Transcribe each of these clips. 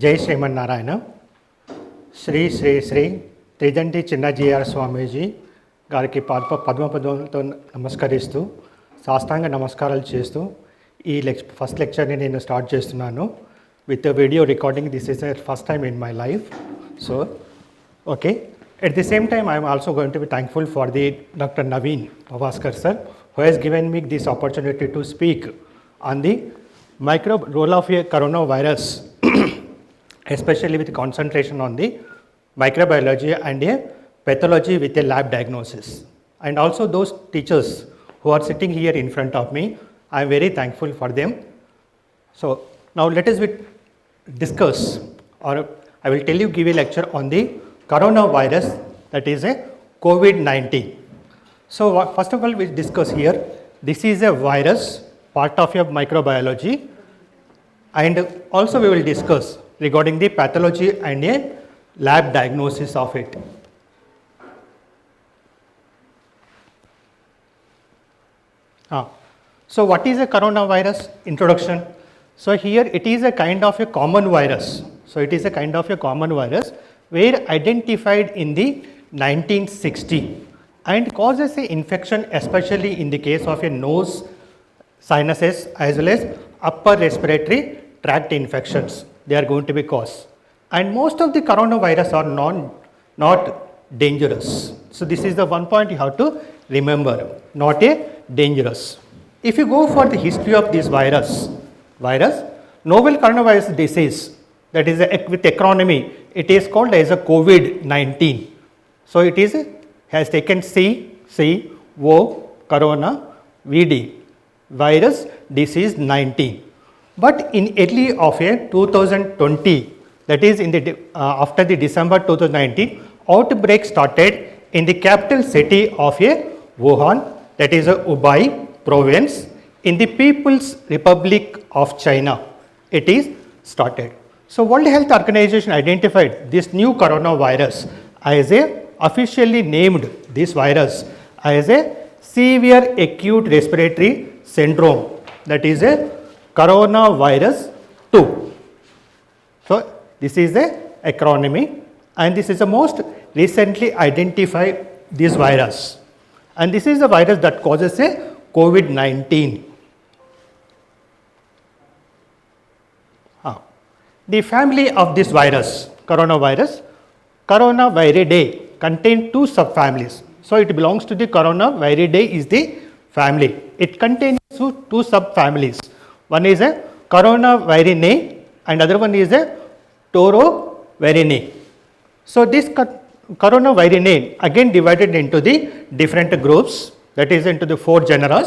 జై శ్రీమన్నారాయణ. శ్రీ శ్రీ శ్రీ త్రిదండి చిన్నజీఆర్ స్వామీజీ గారికి పద్మపదములతో నమస్కరిస్తూ సాష్టాంగ నమస్కారాలు చేస్తూ ఈ ఫస్ట్ లెక్చర్ని నేను స్టార్ట్ చేస్తున్నాను with video recording. This is first time in my life. So okay, at the same time I am also going to be thankful for the Dr. Naveen Pavaskar sir who has given me this opportunity to speak on the role of a coronavirus especially with concentration on the microbiology and a pathology with a lab diagnosis. And also those teachers who are sitting here in front of me, I am very thankful for them. So now let us discuss, or I will tell you, give a lecture on the coronavirus, that is a COVID-19. So first of all we discuss here, this is a virus, part of your microbiology, and also we will discuss regarding the pathology and a lab diagnosis of it. So what is a coronavirus? Introduction. So here it is a kind of a common virus. So it is a kind of a common virus were identified in the 1960 and causes a infection especially in the case of a nose, sinuses as well as upper respiratory tract infections. They are going to be caused, and most of the coronavirus are not dangerous. So this is the one point you have to remember, not a dangerous. If you go for the history of this virus, novel coronavirus disease, that is with acronym, it is called as a COVID-19. So it is has taken CO corona VD, virus disease 19. But in early of a 2020, that is in the after the December 2019, outbreak started in the capital city of a Wuhan, that is a Hubei province in the People's Republic of China. It is started. So World Health Organization identified this new coronavirus as a officially named this virus as a severe acute respiratory syndrome, that is a coronavirus 2. So this is the acronym, and this is the most recently identified this virus, and this is the virus that causes a COVID-19. The family of this virus, coronavirus, Coronaviridae, contain two subfamilies. So it belongs to the Coronaviridae is the family. It contains two subfamilies. One is a Coronavirinae and other one is a Torovirinae. So this Coronavirinae again divided into the different groups, that is into the 4 genera: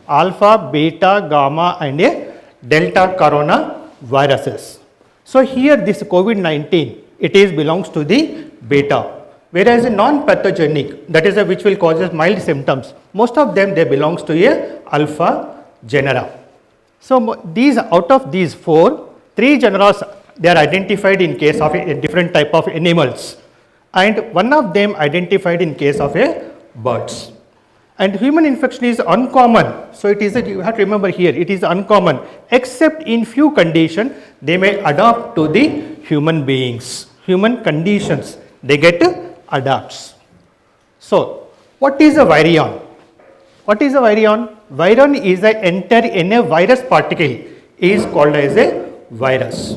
alpha, beta, gamma and a delta coronaviruses. So here this COVID-19, it is belongs to the beta, whereas a non-pathogenic, that is which will cause mild symptoms, most of them they belongs to a alpha genera. So these, out of these 4, 3 genera they are identified in case of a different type of animals, and one of them identified in case of a birds. And human infection is uncommon. So it is you have to remember here, it is uncommon except in few conditions they may adapt to the human beings. Human conditions they get adapts. So what is a virion? What is a virion? Virion is a enter in a virus particle is called as a virus.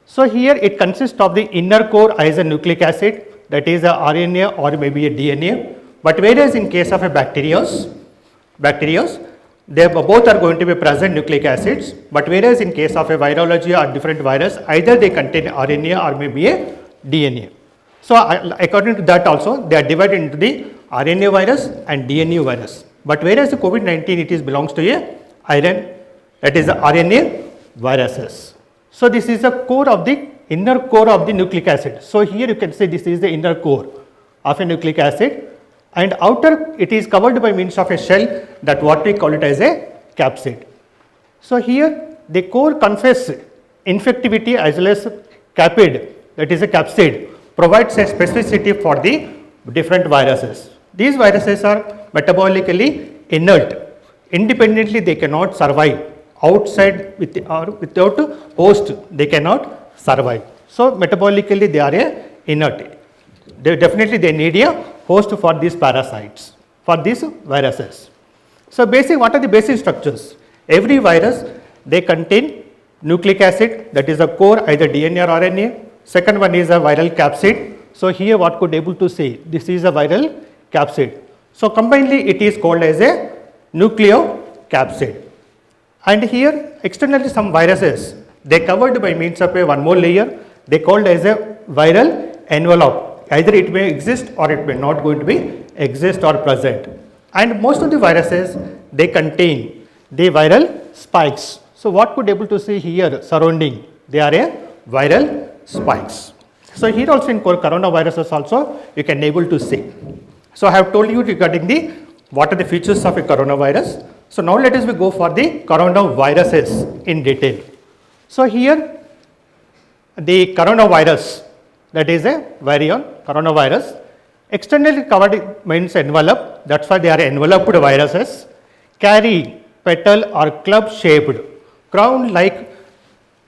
So here it consists of the inner core as a nucleic acid, that is a RNA or maybe a DNA. But whereas in case of a bacteria, they both are going to be present nucleic acids, but whereas in case of a virology or different virus, either they contain RNA or maybe a DNA. So according to that also they are divided into the RNA virus and DNA virus. But whereas the COVID-19 it is belongs to a iron, that is the RNA viruses. So this is the core of the inner core of the nucleic acid. So here you can say this is the inner core of a nucleic acid, and outer it is covered by means of a shell, that what we call it as a capsid. So here the core confers infectivity as well as capsid, that is a capsid, provides a specificity for the different viruses. These viruses are metabolically inert, independently they cannot survive outside with or without host, they cannot survive. So metabolically they are a inert. They need a host for these parasites, for these viruses. So what are the basic structures? Every virus, they contain nucleic acid, that is a core, either DNA or RNA. Second one is a viral capsid. So here what could able to say, this is a viral capsid. So combinedly it is called as a nucleocapsid. And here externally some viruses, they covered by means of a one more layer, they called as a viral envelope. Either it may exist or it may not going to be exist or present. And most of the viruses, they contain the viral spikes. So what could able to see here surrounding, they are a viral spikes. So here also in coronaviruses also you can able to see. So I have told you regarding the what are the features of a coronavirus. So now let us go for the coronaviruses in detail. So here the coronavirus, that is a virion coronavirus, externally covered means envelope, that's why they are enveloped viruses, carry petal or club shaped crown like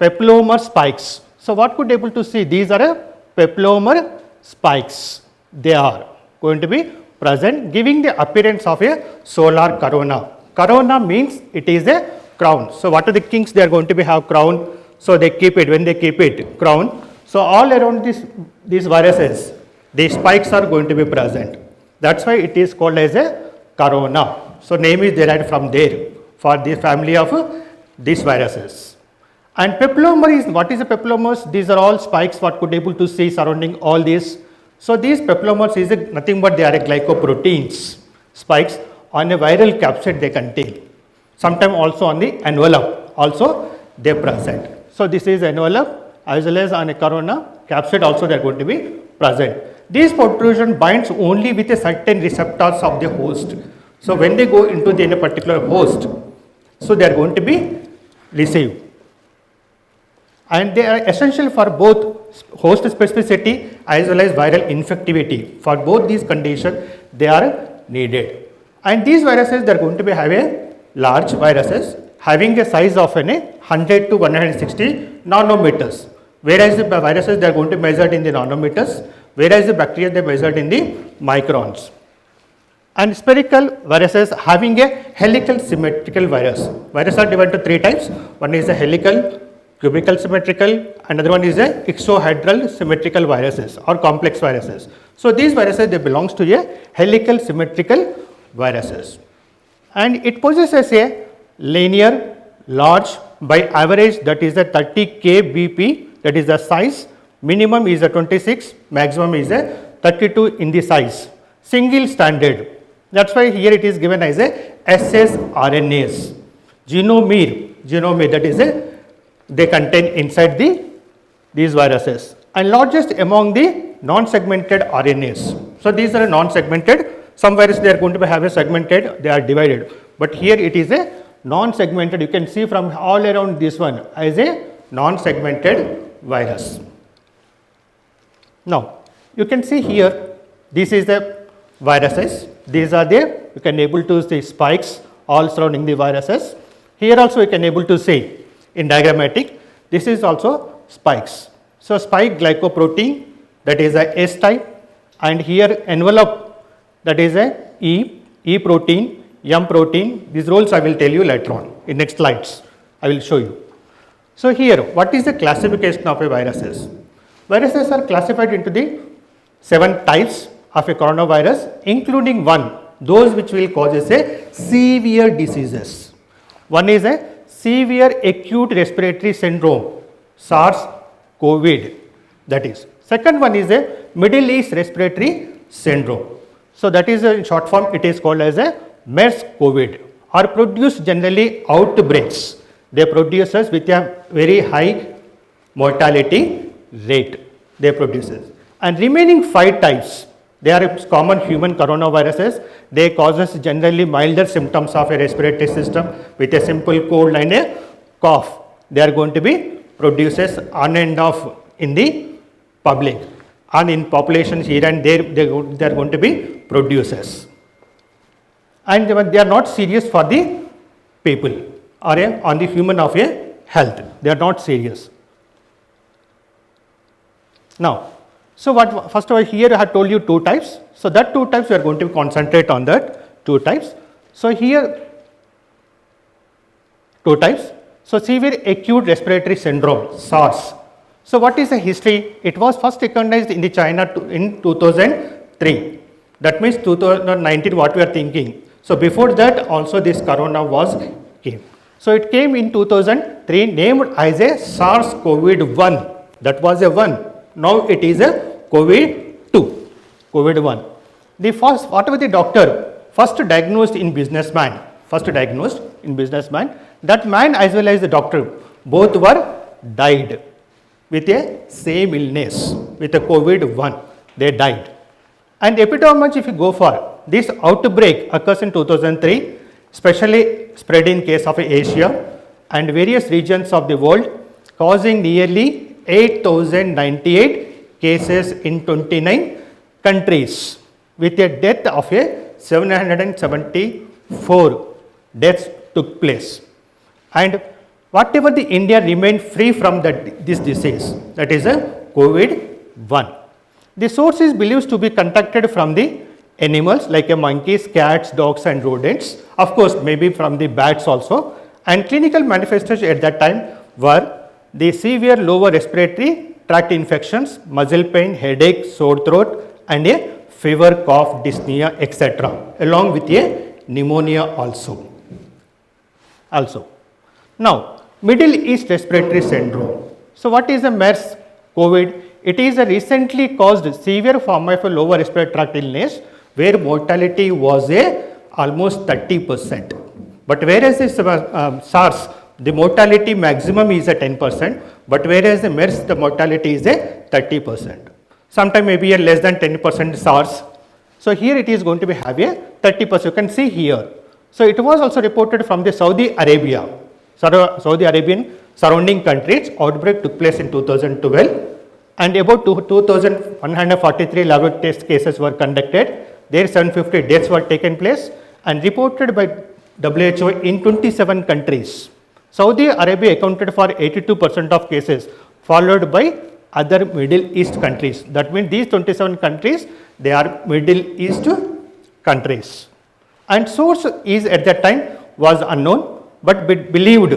papillomer spikes. So what could able to see, these are a papillomer spikes, they are going to be present, giving the appearance of a solar corona. Corona means it is a crown. So what are the kings, they are going to be have crown. So they keep it, when they keep it crown. So all around these viruses, the spikes are going to be present. That's why it is called as a corona. So name is derived from there for the family of these viruses. And papillomer is, what is a papillomers? These are all spikes what could able to see surrounding all these. So these papillomers is nothing but they are a glycoproteins, spikes on a viral capsid they contain. Sometimes also on the envelope also they present. So this is envelope as well as on a corona capsid also they are going to be present. This protrusion binds only with a certain receptors of the host. So when they go into the particular host, so they are going to be received. And they are essential for both host specificity as well as viral infectivity. For both these conditions, they are needed. And these viruses, they are going to be have a large viruses having a size of 100 to 160 nanometers. Whereas the viruses, they are going to be measured in the nanometers, whereas the bacteria, they are measured in the microns. And spherical viruses having a helical symmetrical virus. Viruses are divided to three types. One is a helical, cubical symmetrical, another one is a ixohedral symmetrical viruses or complex viruses. So these viruses, they belongs to a helical symmetrical viruses. And it possesses a linear, large, by average that is a 30 kbp, that is the size, minimum is a 26, maximum is a 32 in the size, single standard. That's why here it is given as a ssRNAs, genome, that is a, they contain inside these viruses, and largest among the non-segmented RNAs. So these are non-segmented. Some viruses, they are going to have a segmented, they are divided, but here it is a non-segmented. You can see from all around this one as a non-segmented virus. Now you can see here, this is the viruses, these are there, you can able to see spikes all surrounding the viruses. Here also you can able to see in diagrammatic, this is also spikes. So spike glycoprotein, that is a S type, and here envelope, that is a E protein, M protein. These roles I will tell you later on in next slides, I will show you. So here, what is the classification of a viruses? Viruses are classified into the 7 types of a coronavirus, including one, those which will cause a severe diseases. One is a severe acute respiratory syndrome, SARS-CoV, that is. Second one is a Middle East respiratory syndrome. So that is in short form, it is called as a MERS-CoV, or produce generally outbreaks. They produce with a very high mortality rate, they produces. And remaining 5 types, they are common human coronaviruses. They causes generally milder symptoms of a respiratory system with a simple cold and a cough. They are going to be produces on and off in the public, and in populations here and there, they are going to be producers. And they are not serious for the people or on the human of a health. They are not serious. Now, so what first of all here I have told you two types. So that two types we are going to concentrate on that two types. So here two types. So severe acute respiratory syndrome SARS. So what is the history? It was first recognized in the China in 2003. That means 2019 what we are thinking. So before that also this corona was came. So it came in 2003 named as a SARS-CoV-1. That was a 1. Now it is a COVID-2, COVID-1. The first, whatever the doctor first diagnosed in businessman, that man as well as the doctor, both were died with a same illness, with a COVID-1, they died. And epidemiology if you go for, this outbreak occurs in 2003, especially spread in case of Asia and various regions of the world, causing nearly 8,098 cases in 29 countries with a death of a 774 deaths took place. And whatever the India remained free from this disease, that is a COVID-1. The source is believed to be contacted from the animals like monkeys, cats, dogs and rodents, of course maybe from the bats also, and clinical manifestations at that time were the severe lower respiratory tract infections, muscle pain, headache, sore throat and a fever, cough, dyspnea, etc. along with a pneumonia also. Now, Middle East respiratory syndrome. So what is a MERS COVID? It is a recently caused severe form of a lower respiratory tract illness where mortality was almost 30%. But whereas this SARS, the mortality maximum is 10%, but whereas the MERS, the mortality is 30%. Sometime maybe less than 10% SARS. So here it is going to be have a 30%. You can see here. So it was also reported from the Saudi Arabia. Saudi Arabian surrounding countries. Outbreak took place in 2012 and about 2,143 laboratory test cases were conducted. There 750 deaths were taken place and reported by WHO in 27 countries. Saudi Arabia accounted for 82% of cases, followed by other Middle East countries. That means these 27 countries, they are Middle East countries. And source is at that time was unknown, but believed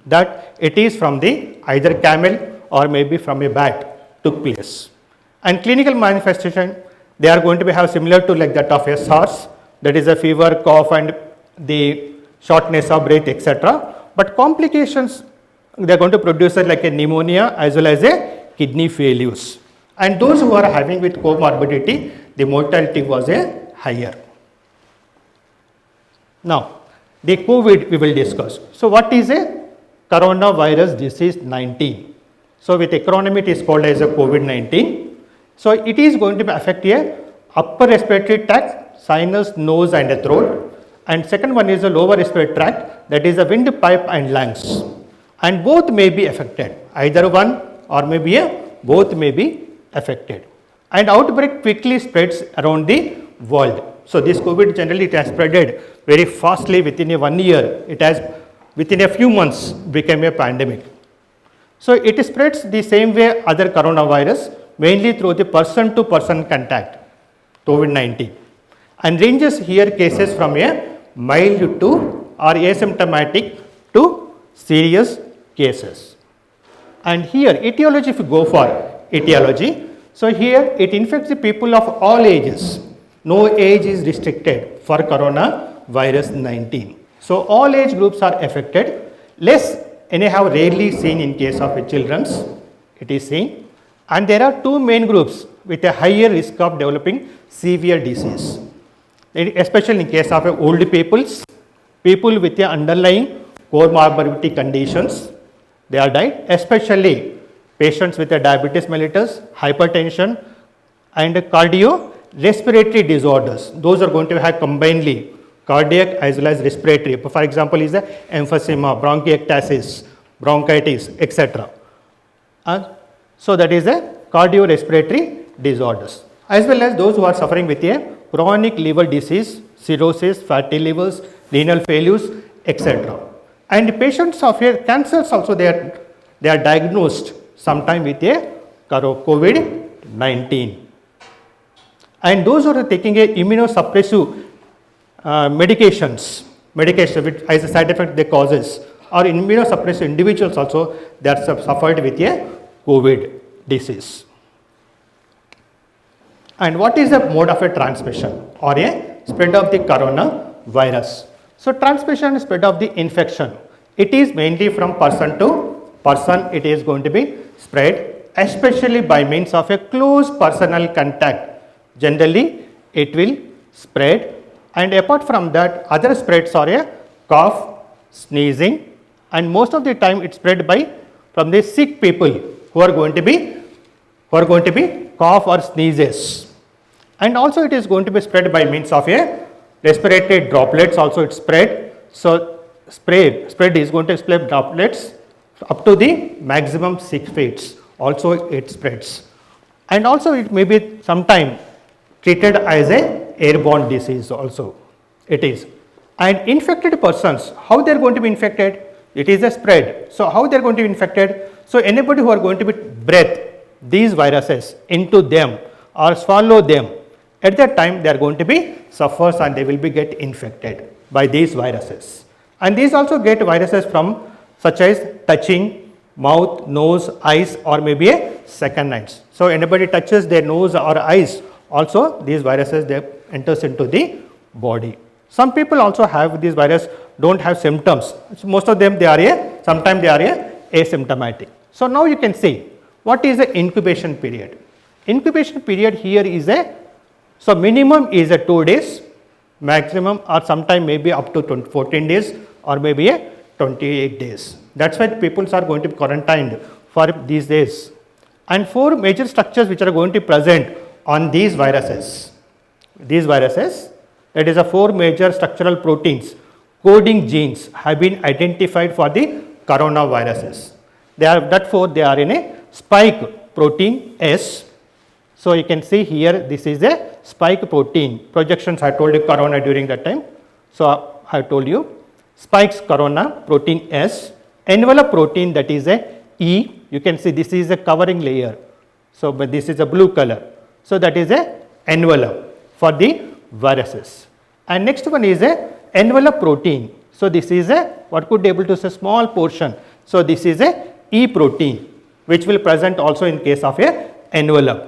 that it is from the either camel or maybe from a bat took place. And clinical manifestation, they are going to be have similar to like that of a SARS, that is a fever, cough and the shortness of breath, etc. But complications, they are going to produce like a pneumonia as well as a kidney failures. And those who are having with comorbidity, the mortality was higher. Now, the COVID we will discuss. So, what is a coronavirus disease 19? So, with acronym it is called as a COVID-19. So, it is going to affect a upper respiratory tract, sinus, nose and a throat. And second one is the lower respiratory tract, that is the windpipe and lungs. And both may be affected, either one or maybe both may be affected. And outbreak quickly spreads around the world. So, this COVID generally it has spreaded very fastly within 1 year. It has within a few months become a pandemic. So, it spreads the same way other coronavirus, mainly through the person to person contact, COVID-19, and ranges here cases from a mild to or asymptomatic to serious cases. And here etiology, if you go for etiology, so here it infects the people of all ages. No age is restricted for coronavirus 19. So all age groups are affected, less anyhow rarely seen in case of children's, it is seen. And there are two main groups with a higher risk of developing severe disease, especially in case of old peoples, people with the underlying comorbidity conditions, they are died, especially patients with a diabetes mellitus, hypertension and cardiorespiratory disorders. Those are going to have combinedly cardiac as well as respiratory. For example, is the emphysema, bronchiectasis, bronchitis, etc. So that is a cardiorespiratory disorders, as well as those who are suffering with a chronic liver disease, cirrhosis, fatty livers, renal failures, etc. And patients of cancers also they are diagnosed sometime with a COVID-19. And those who are taking a immunosuppressive medication which as a side effect they causes, or immunosuppressive individuals also, they are suffered with a COVID disease. And what is the mode of a transmission or a spread of the coronavirus? So transmission and spread of the infection, it is mainly from person to person. It is going to be spread, especially by means of a close personal contact. Generally it will spread, and apart from that other spreads are a cough, sneezing, and most of the time it spread by from the sick people who are going to be cough or sneezes. And also it is going to be spread by means of a respiratory droplets also it spread. So spread is going to spread droplets up to the maximum 6 feet also it spreads. And also it may be sometime treated as a airborne disease also it is. And infected persons, how they are going to be infected? It is a spread. So how they are going to be infected? So anybody who are going to be breathe these viruses into them or swallow them, at that time they are going to be suffers and they will be get infected by these viruses. And these also get viruses from such as touching mouth, nose, eyes, or maybe a second hands. So anybody touches their nose or eyes, also these viruses they enters into the body. Some people also have this virus don't have symptoms. So most of them they are sometimes they are asymptomatic. So now you can see what is the incubation period. Incubation period here is so minimum is 2 days, maximum or sometime maybe up to 14 days or maybe 28 days. That's why people are going to be quarantined for these days. And 4 major structures which are going to be present on these viruses. That is 4 major structural proteins coding genes have been identified for the coronaviruses. They are they are in a spike protein S. So you can see here this is a spike protein. Projections I told you corona during that time. So I have told you spikes corona protein S, envelope protein that is a E. You can see this is a covering layer. So but this is a blue color. So that is a envelope for the viruses. And next one is a envelope protein. So this is a what could be able to say small portion. So this is a E protein which will present also in case of a envelope.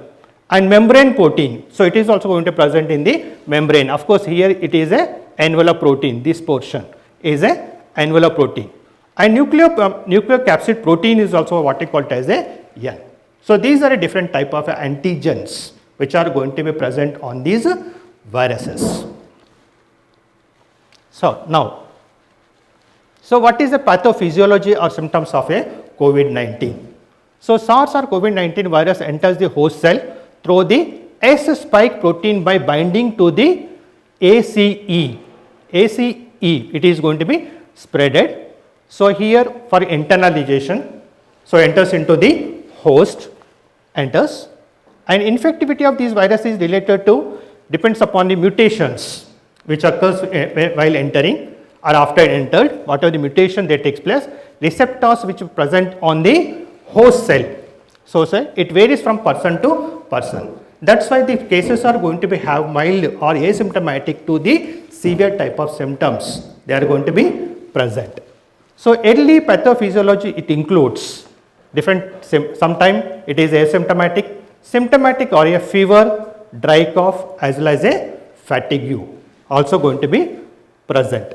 And membrane protein. So it is also going to present in the membrane. Of course here it is a envelope protein. This portion is a envelope protein. And nucleocapsid protein is also what we call as a N. So these are a different type of antigens which are going to be present on these viruses. So now, so what is the pathophysiology or symptoms of a COVID-19? So SARS or COVID-19 virus enters the host cell through the S spike protein by binding to the ACE. ACE it is going to be spreaded. So here for internalization, so enters into the host, enters, and infectivity of these viruses is related to depends upon the mutations which occurs while entering or after entered, whatever the mutation that takes place, receptors which are present on the host cell. So it varies from person to person. That's why the cases are going to be have mild or asymptomatic to the severe type of symptoms. They are going to be present. So early pathophysiology it includes different, sometimes it is asymptomatic, symptomatic or a fever, dry cough as well as a fatigue also going to be present.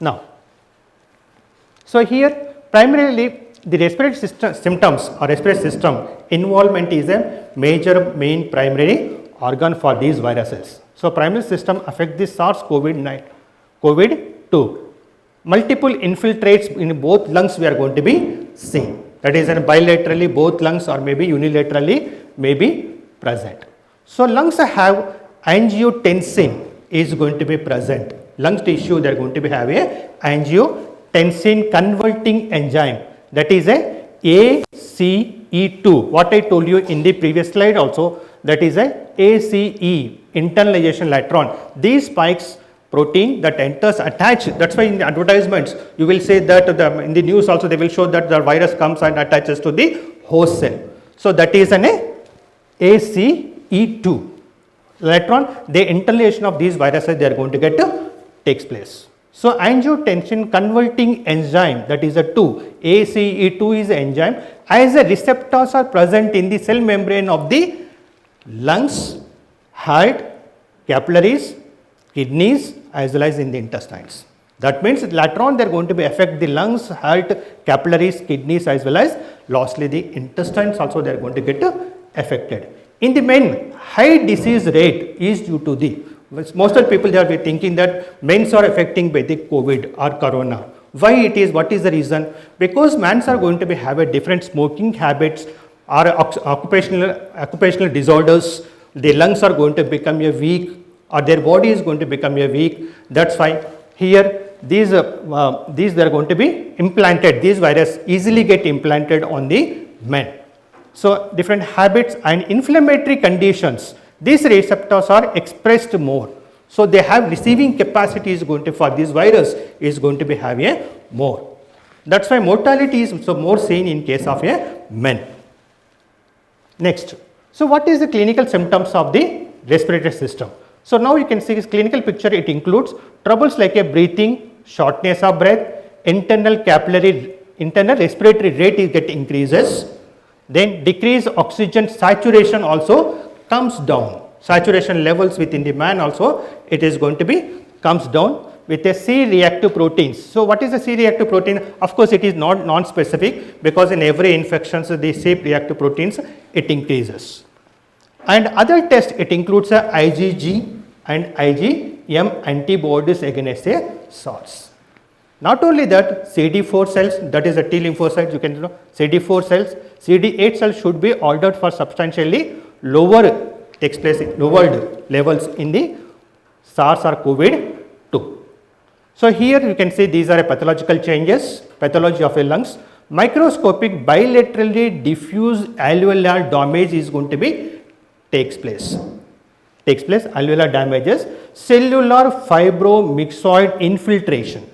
Now, so here primarily the respiratory system symptoms or respiratory system involvement is a major main primary organ for these viruses. So primary system affect the SARS-CoV-2. Multiple infiltrates in both lungs we are going to be seeing. That is bilaterally both lungs or maybe unilaterally may be present. So lungs have angiotensin is going to be present. Lung tissue they are going to be have a angiotensin converting enzyme, that is a ACE2. What I told you in the previous slide also, that is a ACE, internalization later on. These spikes protein that enters attached. That's why in the advertisements you will say that in the news also they will show that the virus comes and attaches to the host cell. So that is an ACE2 electron. The interrelation of these viruses they are going to get takes place. So angiotensin converting enzyme, that is a 2, ACE2 is an enzyme, as the receptors are present in the cell membrane of the lungs, heart, capillaries, kidneys as well as in the intestines. That means later on they are going to be affect the lungs, heart, capillaries, kidneys as well as lastly the intestines also they are going to get affected. In the men, high disease rate is due to the, most of the people they are thinking that men are affecting by the COVID or corona. Why it is, what is the reason? Because men are going to be have a different smoking habits or occupational disorders. The lungs are going to become a weak or their body is going to become a weak. That's why here these they are going to be implanted. These virus easily get implanted on the men. So different habits and inflammatory conditions, these receptors are expressed more. So they have receiving capacity is going to for this virus is going to be have a more. That's why mortality is so more seen in case of a men. Next, so what is the clinical symptoms of the respiratory system? So now you can see this clinical picture. It includes troubles like a breathing, shortness of breath, internal respiratory rate is get increases. Then decreased oxygen saturation also comes down. Saturation levels within the man also it is going to be comes down with a C-reactive proteins. So what is a C-reactive protein? Of course it is not non-specific because in every infection so the C-reactive proteins it increases. And other tests it includes a IgG and IgM antibodies against a SARS. Not only that, CD4 cells, that is a T lymphocytes, you can know CD4 cells, CD8 cells should be ordered for substantially lowered levels in the SARS or COVID-2. So here you can see these are a pathological changes, pathology of a lungs. Microscopic bilaterally diffuse alveolar damage is going to be takes place alveolar damages, cellular fibromyxoid infiltration.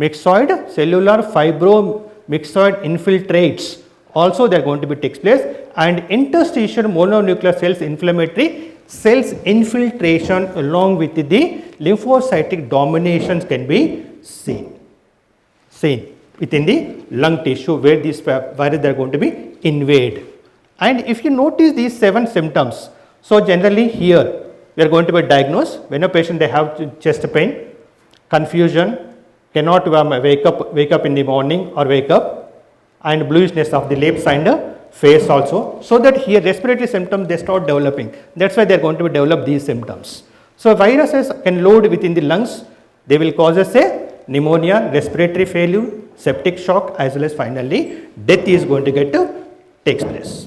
Cellular fibromyxoid infiltrates also they are going to be takes place, and interstitial mononuclear cells inflammatory cells infiltration along with the lymphocytic dominations can be seen within the lung tissue where this virus they are going to be invade. And if you notice these 7 symptoms, so generally here we are going to be diagnosed when a patient they have chest pain, confusion, cannot wake up in the morning or wake up, and bluishness of the lips and face also. So that here respiratory symptoms they start developing. That's why they are going to develop these symptoms. So viruses can load within the lungs. They will cause us a pneumonia, respiratory failure, septic shock as well as finally death is going to get takes place.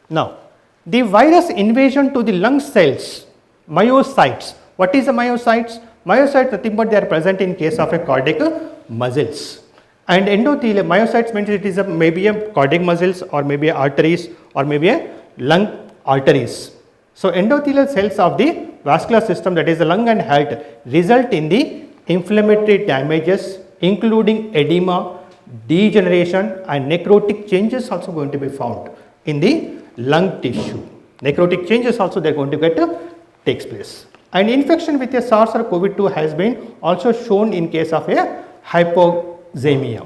Now the virus invasion to the lung cells, myocytes. What is the myocytes? Myocytes nothing but they are present in case of a cardiac muscles. And endothelial myocytes means it is maybe a cardiac muscles or maybe arteries or maybe a lung arteries. So endothelial cells of the vascular system, that is the lung and heart, result in the inflammatory damages including edema, degeneration and necrotic changes also going to be found in the lung tissue. Necrotic changes also they are going to get takes place. And infection with a SARS or COVID-2 has been also shown in case of a hypoxemia.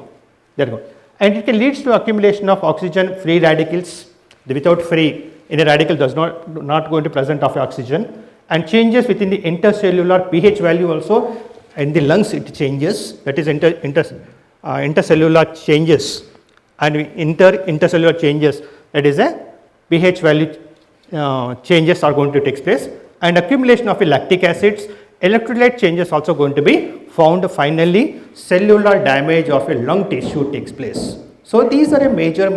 There you go. And it can lead to accumulation of oxygen free radicals. The without free in a radical does not going to present of oxygen, and changes within the intercellular pH value also in the lungs it changes, that is intercellular changes and intercellular changes, that is a pH value changes are going to take place, and accumulation of lactic acids, electrolyte changes also going to be found. Finally cellular damage of a lung tissue takes place. So these are a major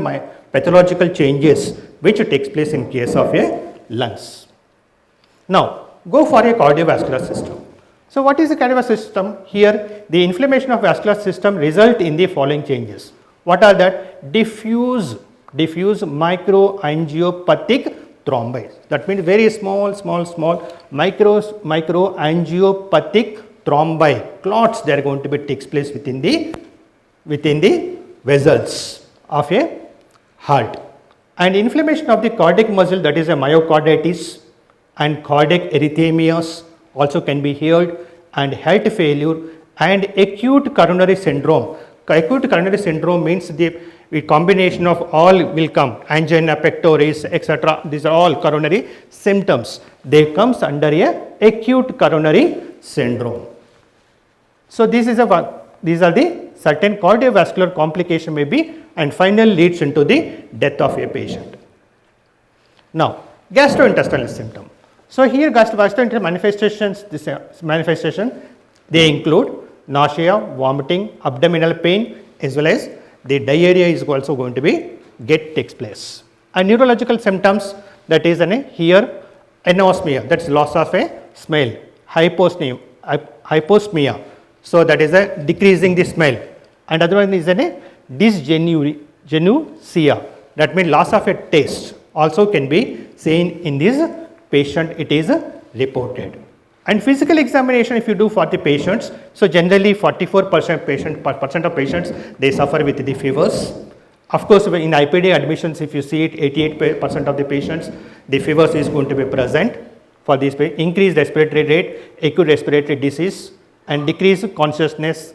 pathological changes which takes place in case of a lungs. Now go for a cardiovascular system. So what is the cardiovascular system? Here the inflammation of vascular system result in the following changes. What are that? Diffuse microangiopathic thrombi. That means very small microangiopathic thrombi, clots, they are going to be takes place within the vessels of a heart. And inflammation of the cardiac muscle, that is a myocarditis, and cardiac arrhythmias also can be heard, and heart failure and acute coronary syndrome. Acute coronary syndrome means the combination of all will come, angina pectoris, etc. These are all coronary symptoms. They comes under a acute coronary syndrome. So these are the certain cardiovascular complication may be, and finally leads into the death of a patient. Now, gastrointestinal symptom. So here gastrointestinal manifestations, they include nausea, vomiting, abdominal pain, as well as the diarrhea is also going to be takes place. And neurological symptoms, that is here anosmia, that's loss of a smell, hyposmia, so that is a decreasing the smell, and other one is dysgenusia, that means loss of a taste, also can be seen in this patient, it is reported. And physical examination if you do for the patients, so generally 44% of patients, they suffer with the fevers. Of course, in IPD admissions, if you see it, 88% of the patients, the fevers is going to be present for this increased respiratory rate, acute respiratory disease, and decreased consciousness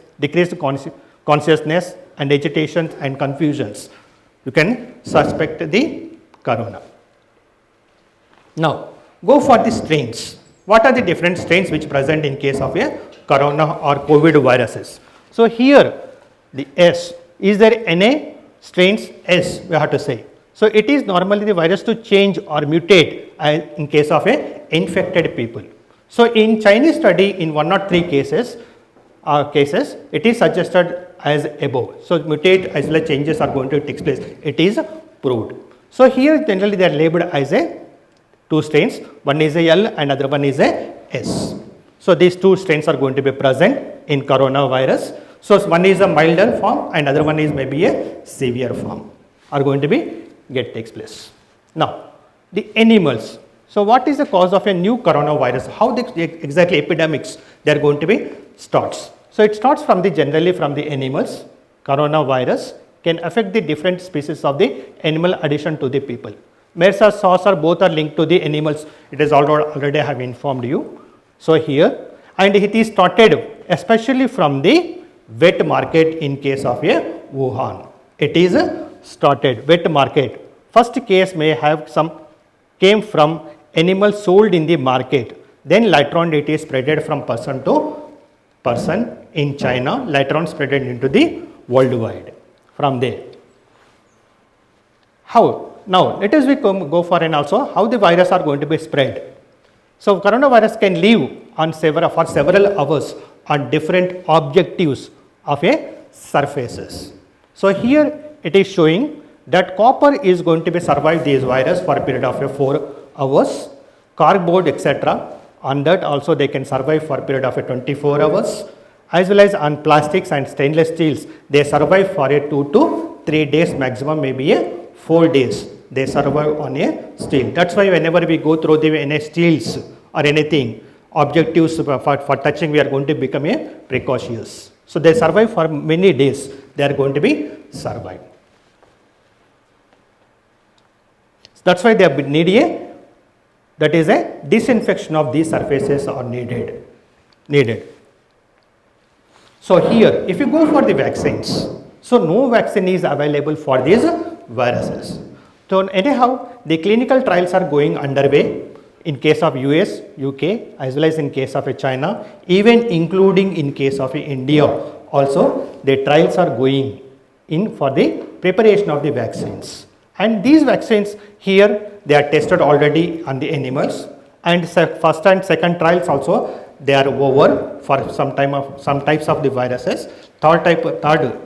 and agitation and confusions. You can suspect the corona. Now, go for the strains. What are the different strains which present in case of a corona or COVID viruses? So here the S, is there any strains? S we have to say. So it is normally the virus to change or mutate in case of a infected people. So in Chinese study, in 1 or 3 cases, it is suggested as above. So mutate as well as changes are going to take place. It is proved. So here generally they are labeled as a 2 strains. One is a L and other one is a S. So these 2 strains are going to be present in coronavirus. So one is a milder form and other one is maybe a severe form are going to be takes place. Now the animals. So what is the cause of a new coronavirus? How exactly epidemics they are going to be starts? So it starts from generally from the animals. Coronavirus can affect the different species of the animal addition to the people. MERS or SARS are both are linked to the animals. It is already have informed you. So here, and it is started especially from the wet market in case of a Wuhan. It is started wet market. First case may have came from animals sold in the market. Then later on it is spreaded from person to person in China. Later on spreaded into the worldwide from there. How? Now let us go for also how the virus are going to be spread. So coronavirus can live on for several hours on different objectives of a surfaces. So here it is showing that copper is going to be survive this virus for a period of 4 hours, cardboard etc. On that also they can survive for a period of 24 hours, as well as on plastics and stainless steels they survive for 2 to 3 days maximum, maybe 4 days they survive on a steel. That's why whenever we go through any steels or anything objectives for touching, we are going to become precautious. So they survive for many days, they are going to be survive. That's why they need that is a disinfection of these surfaces are needed. So here if you go for the vaccines, so no vaccine is available for these viruses. So anyhow the clinical trials are going underway in case of US, UK as well as in case of China, even including in case of India also the trials are going in for the preparation of the vaccines. And these vaccines here they are tested already on the animals, and first and second trials also they are over for some types of the viruses. Third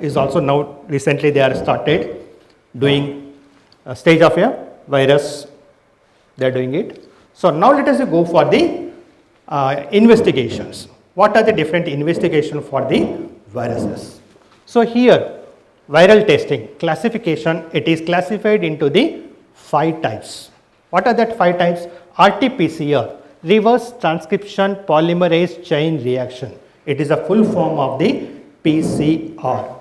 is also now recently they are started doing a stage of a virus, they are doing it. So now let us go for the investigations. What are the different investigations for the viruses? So here viral testing classification, it is classified into the 5 types. What are that 5 types? RT-PCR, reverse transcription polymerase chain reaction. It is a full form of the PCR,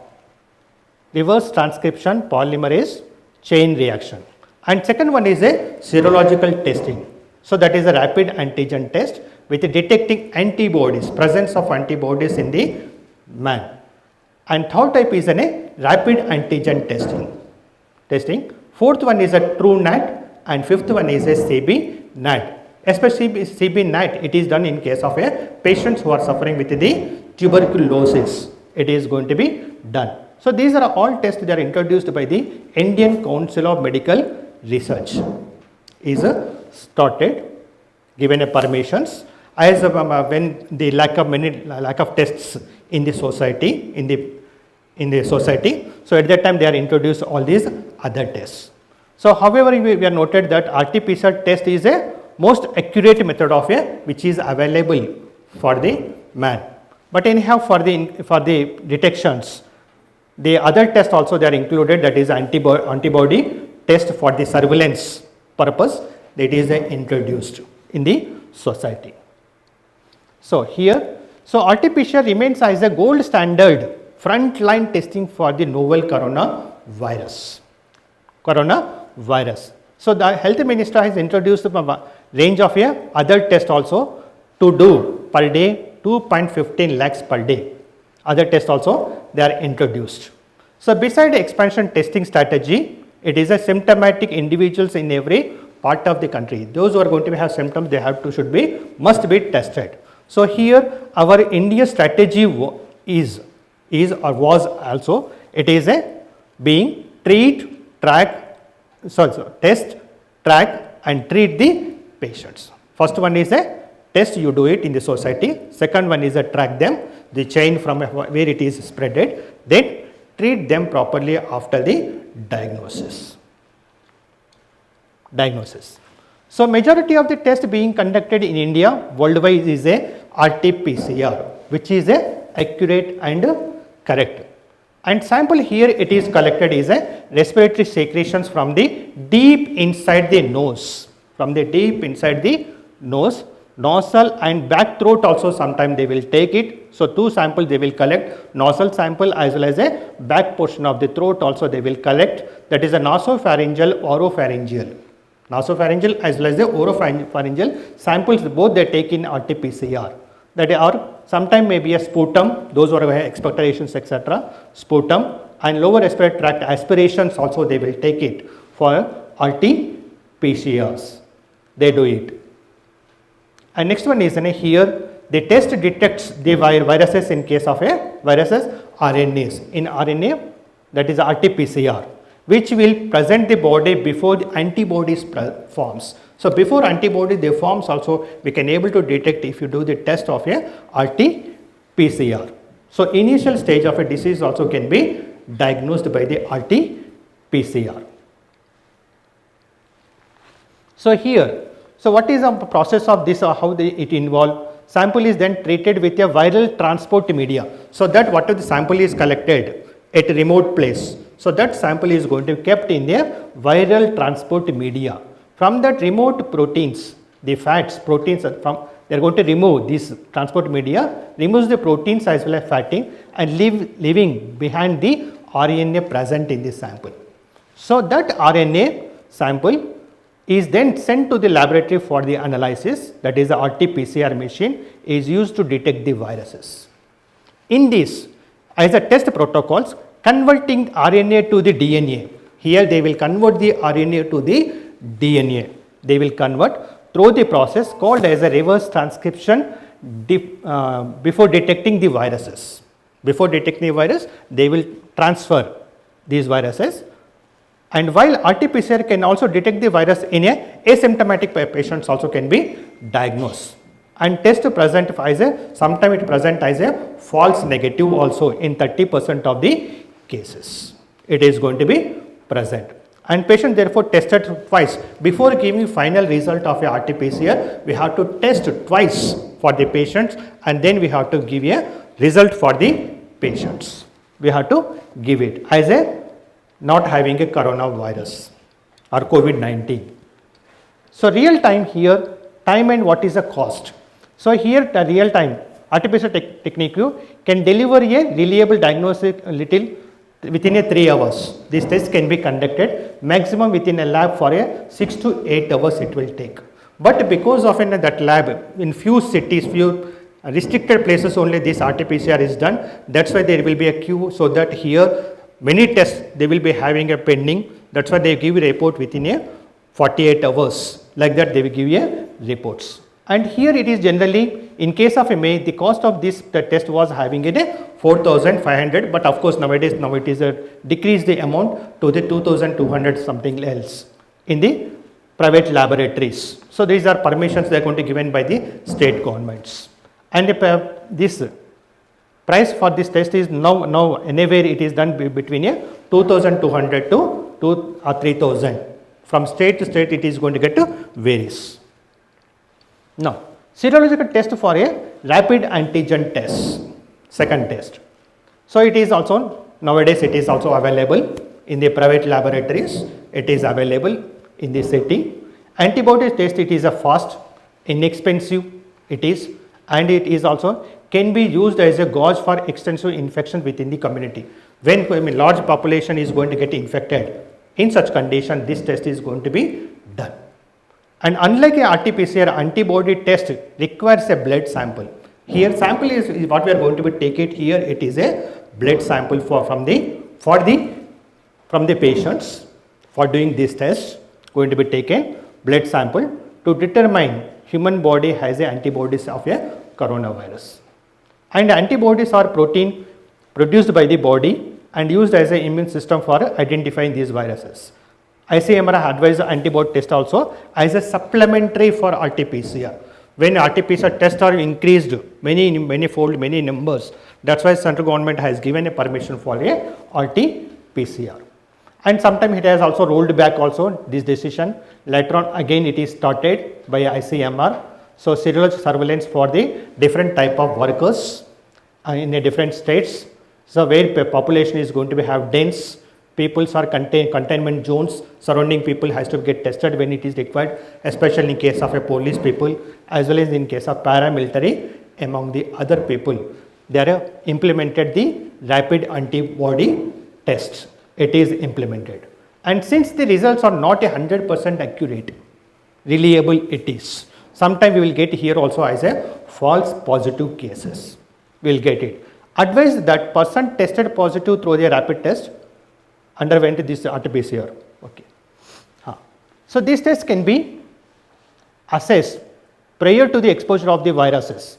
reverse transcription polymerase chain reaction. And second one is a serological testing. So that is a rapid antigen test with detecting antibodies, presence of antibodies in the man. And third type is a rapid antigen testing. Fourth one is a TrueNAT and fifth one is a CB-NAT. Especially CB-NAT, it is done in case of a patients who are suffering with the tuberculosis. It is going to be done. So these are all tests that are introduced by the Indian Council of Medical Research. Is started, given a permissions as when the lack of tests in the society in the society. So at that time they are introduced all these other tests. So however, we are noted that RT-PCR test is a most accurate method of which is available for the man. But anyhow, for the detections, the other tests also they are included, that is antibody test for the surveillance purpose, that is introduced in the society. So here, so RT-PCR remains as a gold standard frontline testing for the novel coronavirus. So the health minister has introduced a range of other tests also to do per day, 2.15 lakhs per day. Other tests also they are introduced. So beside expansion testing strategy, it is a symptomatic individuals in every part of the country. Those who are going to have symptoms, they must be tested. So here our India strategy was also, it is a being test, track and treat the patients. First one is a test, you do it in the society. Second one is a track them, the chain from where it is spreaded. Then treat them properly after the diagnosis. So majority of the test being conducted in India worldwide is a RT-PCR, which is a accurate and correct. And sample here it is collected is a respiratory secretions from the deep inside the nose, nostril and back throat also sometimes they will take it. So two samples they will collect, nostril sample as well as a back portion of the throat also they will collect, that is a nasopharyngeal, oropharyngeal as well as the oropharyngeal samples, both they take in RT-PCR. That are sometime maybe a sputum, those who are expectorations etc., sputum and lower respiratory tract aspirations also they will take it for RT-PCRs, they do it. And next one is here the test detects the viruses in case of a viruses RNAs. In RNA, that is RT-PCR, which will present the body before the antibodies forms. So before antibody they forms also we can able to detect if you do the test of a RT-PCR. So initial stage of a disease also can be diagnosed by the RT-PCR. So here, so what is the process of this or how it involve? Sample is then treated with a viral transport media. So that whatever the sample is collected at a remote place, so that sample is going to be kept in a viral transport media. From that remote proteins, the fats, proteins from, they are going to remove this transport media, removes the proteins as well as fatting and leaving behind the RNA present in the sample. So that RNA sample is then sent to the laboratory for the analysis, that is the RT-PCR machine is used to detect the viruses. In this, as a test protocols, converting RNA to the DNA. Here they will convert the RNA to the DNA. They will convert through the process called as a reverse transcription before detecting the viruses. Before detecting the virus, they will transfer these viruses. And while RT-PCR can also detect the virus in a asymptomatic patients also can be diagnosed. And test present as a, sometimes it present as a false negative also in 30% of the cases. It is going to be present. And patient therefore tested twice. Before giving final result of a RT-PCR, we have to test twice for the patients and then we have to give a result for the patients. We have to give it as a not having a coronavirus or COVID-19. So real time here, time and what is the cost. So here the real time artificial technique can deliver a reliable diagnostic little within a 3 hours. This test can be conducted maximum within a lab for a 6 to 8 hours it will take. But because of that lab in few cities, few restricted places only this RT-PCR is done, that's why there will be a queue, so that here many tests they will be having a pending, that's why they give a report within a 48 hours, like that they will give you reports. And here it is generally, in case of MA, the cost of this the test was having it a 4,500, but of course nowadays now it is a decreased the amount to the 2,200 something else in the private laboratories. So these are permissions they are going to given by the state governments. And this price for this test is now anywhere it is done between a 2,200 to 3,000. From state to state it is going to get to varies. Now, serological test for a rapid antigen test, second test. So it is also nowadays it is also available in the private laboratories, it is available in the city. Antibody test, it is a fast, inexpensive it is, and it is also can be used as a gauge for extensive infection within the community. When a large population is going to get infected, in such condition this test is going to be done. And unlike a RT-PCR, antibody test requires a blood sample. Here sample is what we are going to be take it here, it is a blood sample from the patients. For doing this test going to be taken blood sample to determine human body has a antibodies of a coronavirus. And antibodies are protein produced by the body and used as an immune system for identifying these viruses. ICMR advised antibody test also as a supplementary for RT-PCR. When RT-PCR tests are increased many fold, many numbers, that's why central government has given a permission for a RT-PCR. And sometimes it has also rolled back also this decision. Later on again it is started by ICMR. So serological surveillance for the different type of workers in a different states. So where population is going to be have dense, peoples are containment zones, surrounding people has to get tested when it is required, especially in case of a police people as well as in case of paramilitary among the other people. They are implemented the rapid antibody tests. It is implemented, and since the results are not 100% accurate, reliable it is. Sometimes we will get here also as a false positive cases. We will get it. Advise that person tested positive through the rapid test underwent this RT-PCR. Okay. So these tests can be assessed prior to the exposure of the viruses.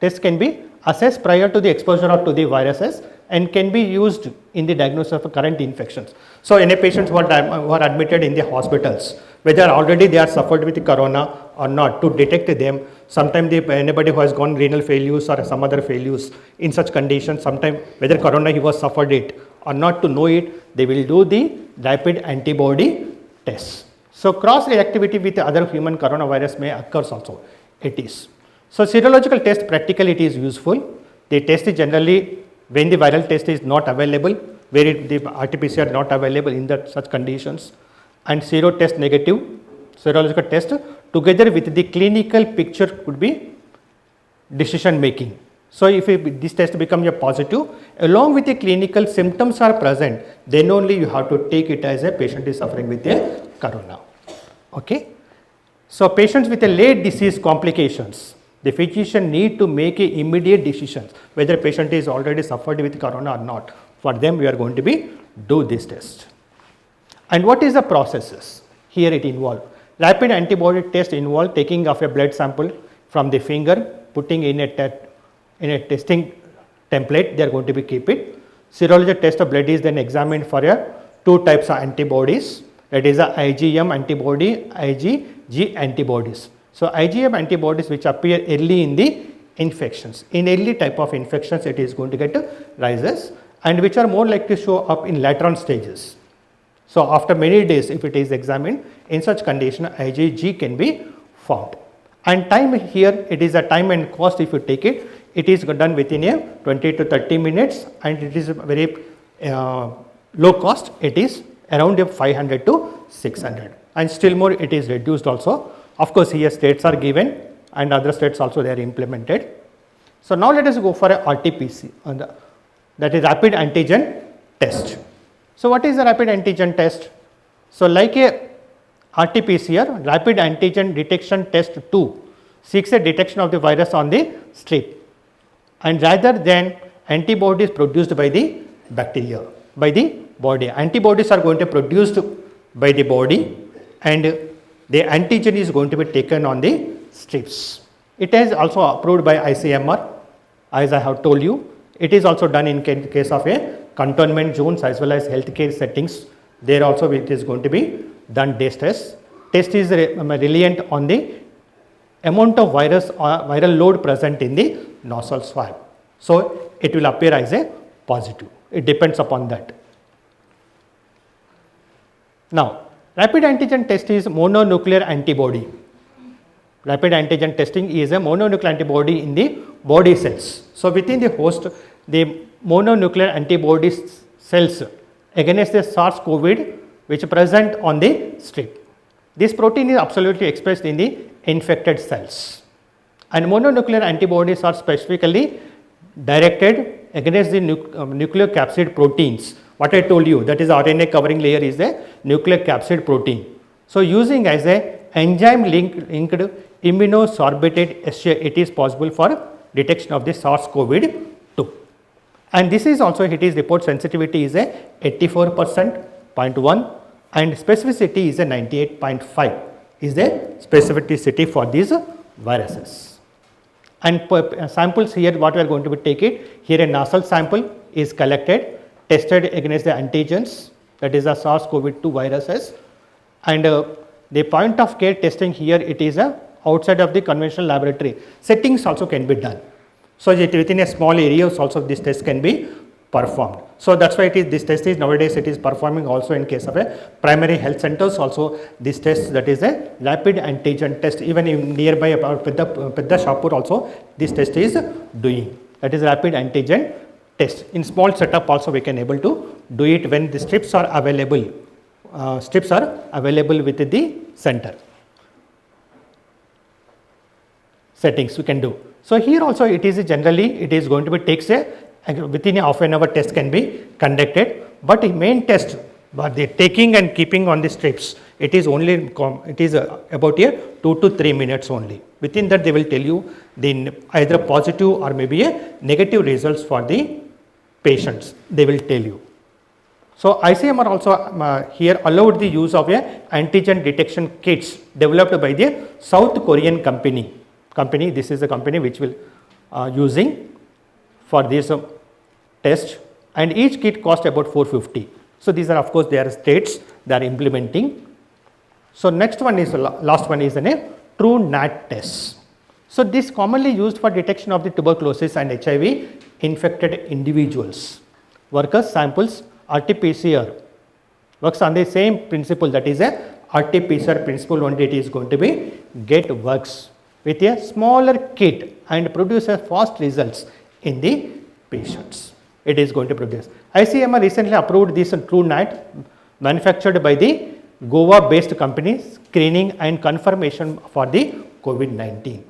Tests can be assessed prior to the exposure to the viruses and can be used in the diagnosis of current infections. So any patients who are admitted in the hospitals, whether already they are suffered with corona or not, to detect them, sometimes anybody who has gone renal failures or some other failures, in such conditions, sometimes whether corona he was suffered it or not, to know it, they will do the rapid antibody test. So cross reactivity with other human coronavirus may occurs also, it is. So serological test practically it is useful. The test is generally when the viral test is not available, where the RT-PCR not available in such conditions, and sero test negative, serological test together with the clinical picture could be decision making. So if this test becomes a positive, along with the clinical symptoms are present, then only you have to take it as a patient is suffering with a corona. Okay. So patients with a late disease complications, the physician need to make a immediate decisions whether patient is already suffered with corona or not. For them we are going to be do this test. And what is the processes? Here it involves rapid antibody test involve taking of a blood sample from the finger, putting in a testing template, they are going to be keep it. Serology test of blood is then examined for two types of antibodies, that is a IgM antibody, IgG antibodies. So IgM antibodies which appear early in the infections. In early type of infections it is going to get rises, and which are more likely to show up in later on stages. So after many days if it is examined, in such condition IgG can be found. And time here, it is a time and cost if you take it, it is done within a 20 to 30 minutes, and it is very low cost, it is around 500 to 600. and still more it is reduced also. Of course, here states are given and other states also they are implemented. So now let us go for a RT-PCR, that is rapid antigen test. So what is the rapid antigen test? So like a RT-PCR, rapid antigen detection test 2 seeks a detection of the virus on the strip, and rather than antibodies produced by the bacteria, by the body. Antibodies are going to be produced by the body and the antigen is going to be taken on the strips. It is also approved by ICMR, as I have told you. It is also done in case of a cantonment zones as well as healthcare settings. There also it is going to be done this test. Test is reliant on the amount of virus or viral load present in the nasal swab. So it will appear as a positive. It depends upon that. Now, rapid antigen test is mononuclear antibody. Rapid antigen testing is a mononuclear antibody in the body cells. So within the host, the mononuclear antibody cells against the SARS-CoV which are present on the strip. This protein is absolutely expressed in the infected cells, and mononuclear antibodies are specifically directed against the nuclear capsid proteins. What I told you, that is RNA covering layer is the nuclear capsid protein. So using as a enzyme linked immunosorbate assay, it is possible for detection of the SARS-CoV-2. And this is also, it is report sensitivity is a 84.1 and specificity is a 98.5 is the specificity for these viruses. And samples here, what we are going to be taking here, a nasal sample is collected, tested against the antigens, that is the SARS-CoV-2 viruses, and the point of care testing here, it is outside of the conventional laboratory settings also can be done. So within a small areas also this test can be performed. So that's why it is, this test is nowadays it is performing also in case of a primary health centers also this test, that is a rapid antigen test. Even in nearby about Pedda Shapur also this test is doing, that is rapid antigen test. In small setup also we can able to do it when the strips are available. With the center settings we can do. So here also it is generally it is going to be takes a within a half an hour test can be conducted, but the main test, but the taking and keeping on the strips, it is only it is about 2 to 3 minutes only. Within that they will tell you the either positive or maybe a negative results for the patients, they will tell you. So ICMR also here allowed the use of a antigen detection kits developed by the South Korean company. This is a company which will using for this test, and each kit cost about 450. So these are of course they are states they are implementing. So next one is last one is a TrueNAT test. So this commonly used for detection of the tuberculosis and HIV infected individuals. Workers samples RT-PCR works on the same principle, that is a RT-PCR principle only. It is going to be get works with a smaller kit and produces fast results in the patients. It is going to produce. ICMR recently approved this TrueNAT manufactured by the Goa based company screening and confirmation for the COVID-19.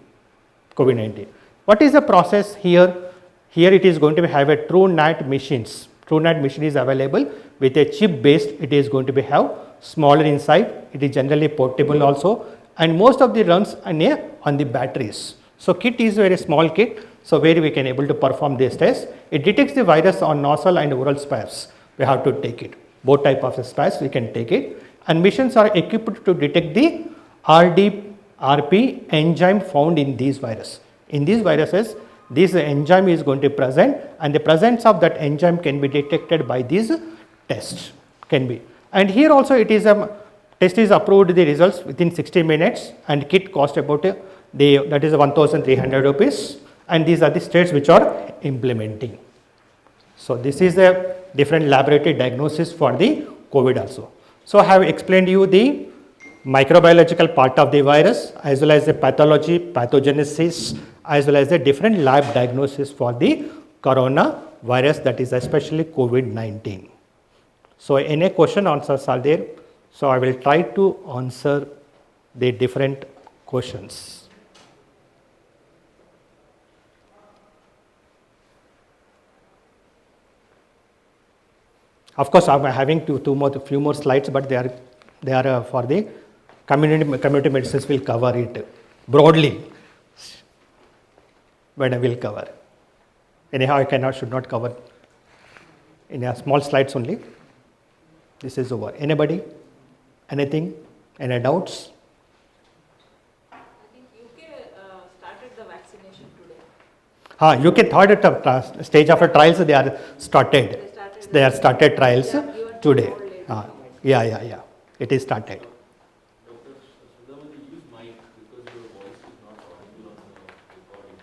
What is the process here? Here it is going to have a TrueNAT machines. TrueNAT machine is available with a chip based, it is going to be have smaller inside, it is generally portable also, and most of the runs are on the batteries. So kit is very small kit, so where we can able to perform this test. It detects the virus on nasal and oral swabs. We have to take it, both type of swabs we can take it, and machines are equipped to detect the RP enzyme found in these viruses. In these viruses, this enzyme is going to present, and the presence of that enzyme can be detected by these tests can be. And here also it is a test is approved the results within 60 minutes, and kit cost about that is 1,300 rupees, and these are the states which are implementing. So this is a different laboratory diagnosis for the COVID also. So I have explained you the microbiological part of the virus as well as the pathology, pathogenesis, as well as the different lab diagnosis for the coronavirus, that is especially COVID-19. So any question answers are there, So I will try to answer the different questions. Of course, I'm having few more slides, but they are for the community medicines. Will cover it broadly, but I will cover. Anyhow, I should not cover in a small slides only. This is over. Anybody? Anything? Any doubts? I think UK started the vaccination today. UK third stage of a trials they are started. They are started trials today. Yeah. It is started. Dr. Sudhamani, use mic because your voice is not audible on the recording.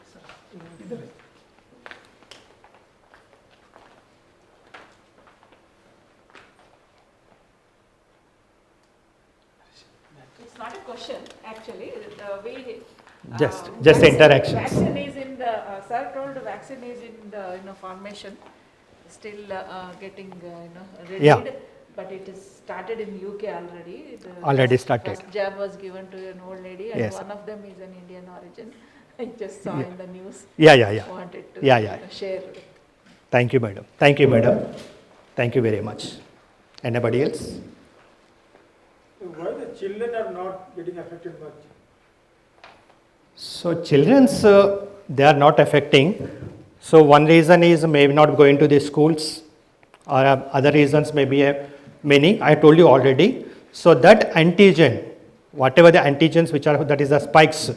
It's not a question, actually. Just vaccine- interactions. Vaccine is in the, sir told vaccine is in the, formation, still getting, readied. Yeah. But it is started in UK already. The Already started. First jab was given to an old lady, and Yes. one of them is an Indian origin. I just saw in the news. Yeah. Wanted to Yeah. share. Thank you, madam. Thank you very much. Anybody else? Why the children are not getting affected much? So children's they are not affecting. So one reason is maybe not going to the schools, or other reasons may be many. I told you already. So that antigen, whatever the antigens which are, that is the spikes,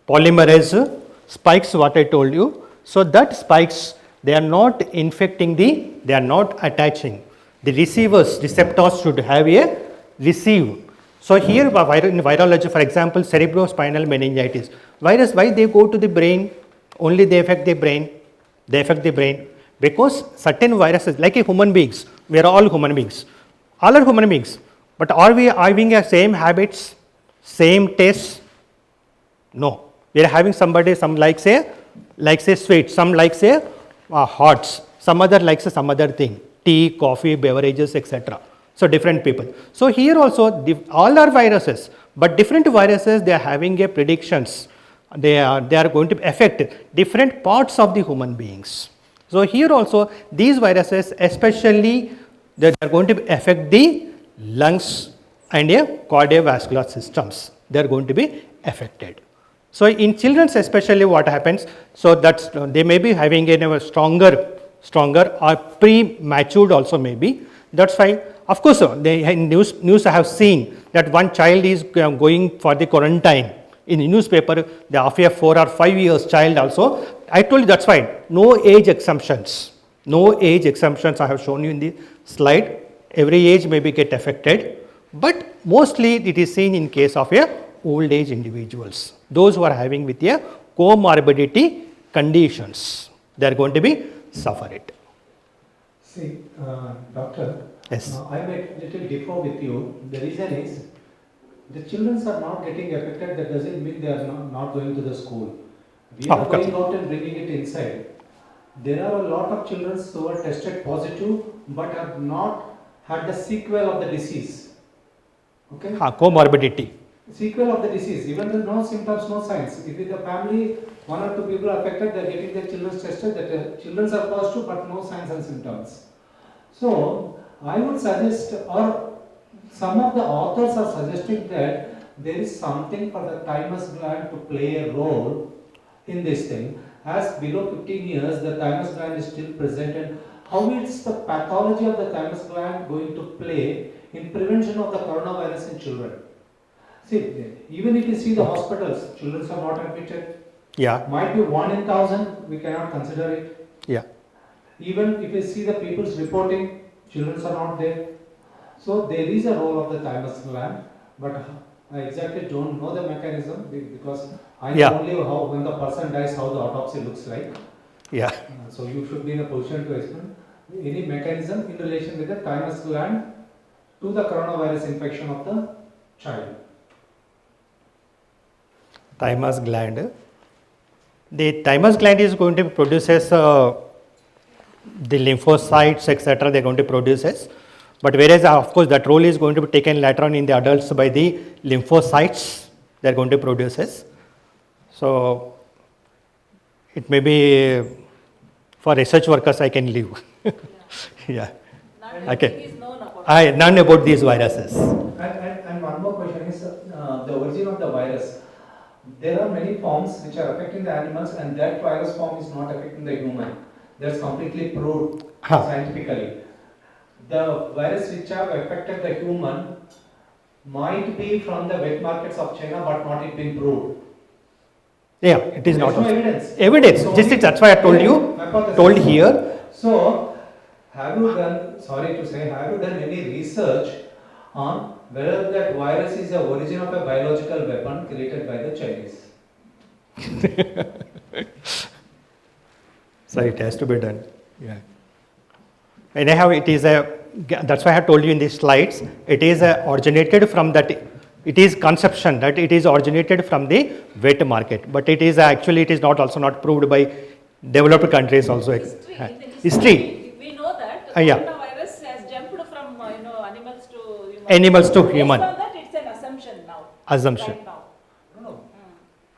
polymerase spikes, what I told you. So that spikes, they are not infecting they are not attaching. The receptors should have a receive. So here in virology, for example, cerebrospinal meningitis, virus, why they go to the brain? Only they affect the brain. Because certain viruses, like a human beings, we are all human beings. All are human beings. But are we having the same habits, same tastes? No. We are having somebody, some like say sweet, some like say hots, some other likes some other thing, tea, coffee, beverages, etc. So different people. So here also all are viruses, but different viruses they are having a predictions. They are going to affect different parts of the human beings. So here also these viruses especially they are going to affect the lungs and cardiovascular systems. They are going to be affected. So in children especially what happens? So that's they may be having a stronger or pre-matured also maybe. That's why. Of course, in news I have seen that one child is going for the quarantine. In the newspaper, after 4 or 5 years child also. I told you that's fine. No age exemptions. I have shown you in the slide. Every age may be get affected, but mostly it is seen in case of old age individuals. Those who are having with comorbidity conditions, they are going to be suffer it. See, doctor. Yes. I might little differ with you. The reason is the children are not getting affected. That doesn't mean they are not going to the school. We are going out and bringing it inside. There are a lot of children who are tested positive but have not had the sequel of the disease. Okay? Comorbidity. Sequel of the disease, even with no symptoms, no signs. If in the family, 1 or 2 people are affected, they are getting their children tested. The children are positive but no signs and symptoms. So I would suggest, or some of the authors are suggesting that there is something for the thymus gland to play a role in this thing. As below 15 years, the thymus gland is still present, and how is the pathology of the thymus gland going to play in prevention of the coronavirus in children? See, even if you see the hospitals, children are not admitted. Yeah. Might be 1 in 1,000, we cannot consider it. Yeah. Even if you see the people's reporting, children are not there. So there is a role of the thymus gland, but I exactly don't know the mechanism because I know only how when the person dies, how the autopsy looks like. Yeah. So you should be in a position to explain any mechanism in relation with the thymus gland to the coronavirus infection of the child. Thymus gland. The thymus gland is going to produces the lymphocytes, etc. They are going to produces, But whereas, of course, that role is going to be taken later on in the adults by the lymphocytes they are going to produce. So, it may be for research workers I can leave. Yeah. Not Okay. everything is known about. I none about these viruses. And one more question is the origin of the virus. There are many forms which are affecting the animals, and that virus form is not affecting the human. That's completely proved Huh. scientifically. The virus which have affected the human might be from the wet markets of China, but not it been proved. Yeah, it is There's not no also. evidence. Evidence. It's Just only- that's why I told you. Hypothesis. Told here. So, have you done, sorry to say, have you done any research on whether that virus is the origin of a biological weapon created by the Chinese? So it has to be done. Yeah. Anyhow, it is a. That's why I have told you in these slides. It is originated from that. It is conception that it is originated from the wet market, but it is actually it is not also not proved by developed countries also. History, Uh, in the history. we know that the Yeah. coronavirus has jumped from animals to human. Animals to human. Based on that, it's an assumption now. Assumption. Right now. No.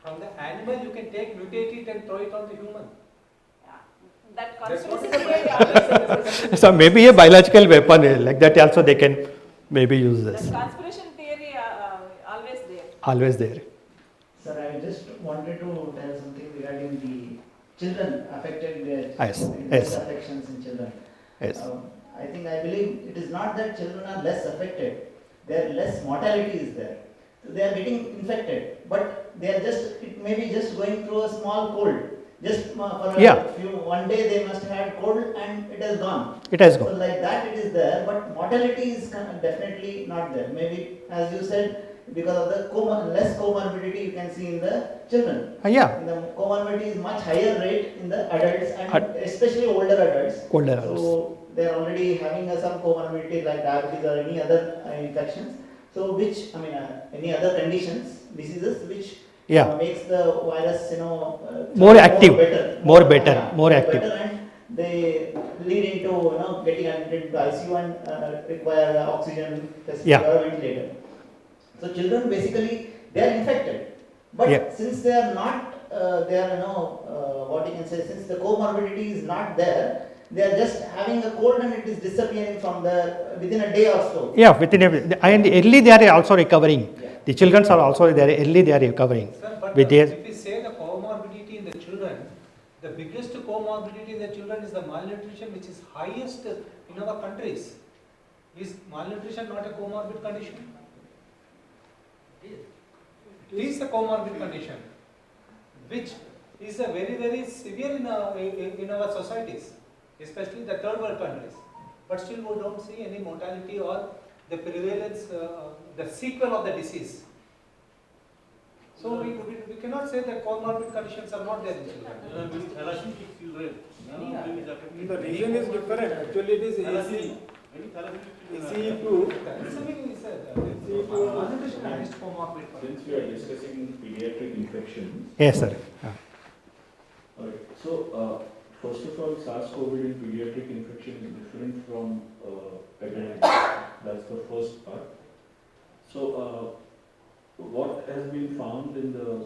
From the animal you can take, mutate it and throw it on the human. Yeah. That That's what conspiracy is theory always exists. So maybe a biological weapon like that also they can maybe use That this. conspiracy theory always there. Always there. Sir, I just wanted to tell something regarding the children affected, Yes, with yes. affections in children. Yes. I believe it is not that children are less affected, there less mortality is there. So they are getting infected, but they are just, it may be just going through a small cold. Just for Yeah. one day they must have had cold and it has gone. It has So gone. like that it is there, but mortality is definitely not there. Maybe as you said, because of the less comorbidity you can see in the children. Yeah. The comorbidity is much higher rate in the adults and Ad- especially older adults. Older adults. So they are already having some comorbidity like diabetes or any other infections. So which, any other conditions, diseases which Yeah. makes the virus, More active, better, more better, more active. better, and they lead into getting admitted into ICU and require oxygen Yeah. or ventilator. So children basically they are infected, but Yeah. since they are not, they are what you can say, since the comorbidity is not there, they are just having a cold and it is disappearing from within a day or so. Yeah, within and early they are also recovering. Yeah. The children are also there early they are recovering. Sir, but With their if we say the comorbidity in the children, the biggest comorbidity in the children is the malnutrition, which is highest in our countries. Is malnutrition not a comorbid condition? It is a comorbid condition, which is a very severe in our societies, especially the third world countries. But still we don't see any mortality or the prevalence, the sequel of the disease. So we cannot say that comorbid conditions are not there in children. With thalassemia children, which is affected. The reason is different, actually it is Thalassemia, AC, many thalassemia ACE2, Something is said, ACE2, highest comorbid. Since we are discussing pediatric infections, yes, sir. alright, so first of all, SARS-CoV in pediatric infection is different from adult. That's the first part. So what has been found in the